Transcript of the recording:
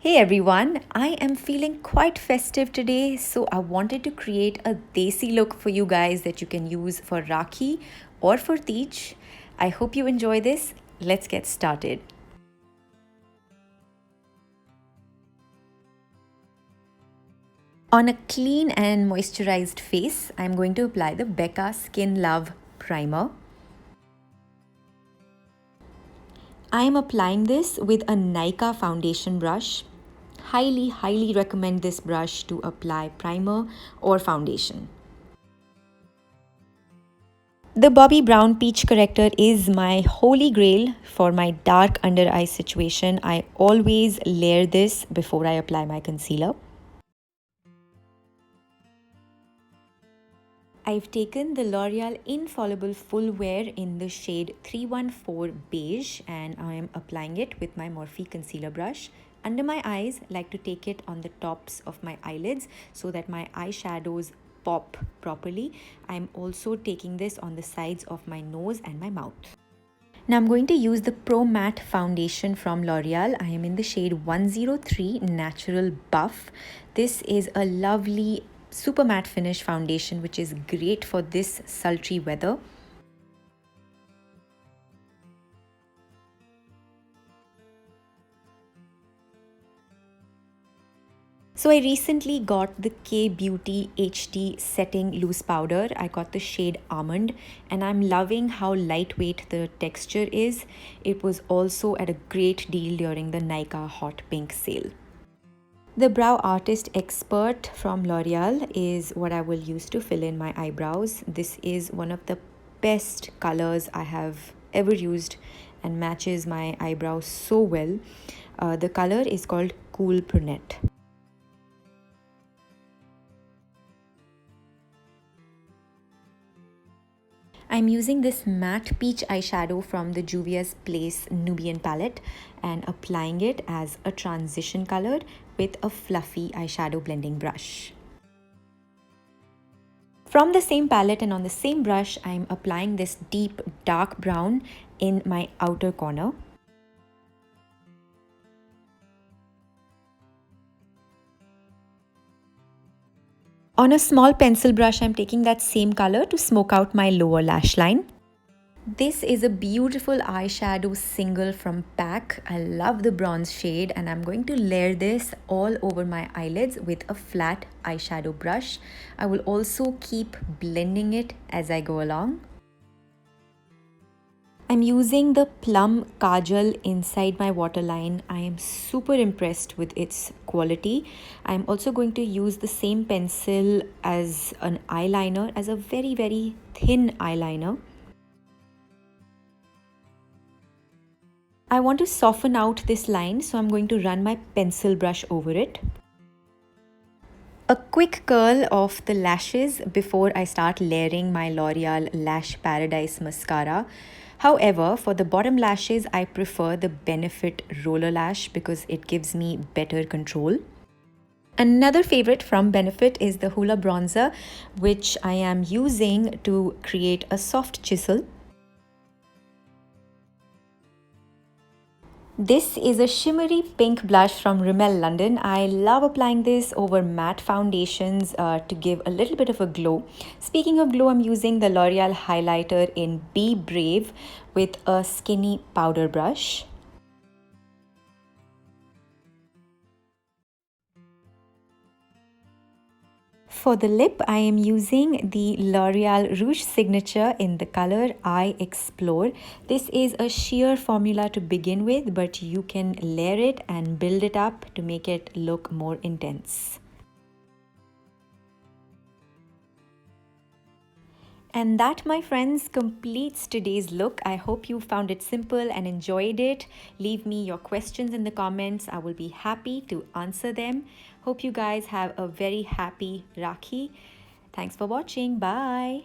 Hey everyone, I am feeling quite festive today, so I wanted to create a Desi look for you guys that you can use for Rakhi or for Tej. I hope you enjoy this. Let's get started. On a clean and moisturized face, I'm going to apply the Becca Skin Love Primer. I am applying this with a Nykaa foundation brush. Highly recommend this brush to apply primer or foundation. The Bobbi Brown Peach Corrector is my holy grail for my dark under eye situation. I always layer this before I apply my concealer. I've taken the L'Oreal Infallible Full Wear in the shade 314 Beige and I am applying it with my Morphe concealer brush. Under my eyes, I like to take it on the tops of my eyelids so that my eyeshadows pop properly. I'm also taking this on the sides of my nose and my mouth. Now I'm going to use the Pro Matte foundation from L'Oreal. I am in the shade 103 Natural Buff. This is a lovely super matte finish foundation which is great for this sultry weather. So I recently got the K Beauty HD setting loose powder. I got the shade Almond and I'm loving how lightweight the texture is. It was also at a great deal during the Nykaa Hot Pink sale. The Brow Artist Expert from L'Oreal is what I will use to fill in my eyebrows. This is one of the best colors I have ever used and matches my eyebrows so well. The color is called Cool Brunette. I'm using this matte peach eyeshadow from the Juvia's Place Nubian palette and applying it as a transition color with a fluffy eyeshadow blending brush. From the same palette and on the same brush, I'm applying this deep dark brown in my outer corner. On a small pencil brush, I'm taking that same color to smoke out my lower lash line. This is a beautiful eyeshadow single from PAC. I love the bronze shade and I'm going to layer this all over my eyelids with a flat eyeshadow brush. I will also keep blending it as I go along. I'm using the Plum Kajal inside my waterline. I am super impressed with its quality. I'm also going to use the same pencil as an eyeliner, as a very thin eyeliner. I want to soften out this line, so I'm going to run my pencil brush over it. A quick curl of the lashes before I start layering my L'Oreal Lash Paradise mascara. However, for the bottom lashes, I prefer the Benefit Roller Lash because it gives me better control. Another favorite from Benefit is the Hoola bronzer, which I am using to create a soft chisel. This is a shimmery pink blush from Rimmel London. I love applying this over matte foundations to give a little bit of a glow. Speaking of glow, I'm using the L'Oreal highlighter in Be Brave with a skinny powder brush. For the lip, I am using the L'Oreal Rouge Signature in the color I Explore. This is a sheer formula to begin with, but you can layer it and build it up to make it look more intense. And that, my friends, completes today's look. I hope you found it simple and enjoyed it. Leave me your questions in the comments. I will be happy to answer them. Hope you guys have a very happy Rakhi. Thanks for watching. Bye.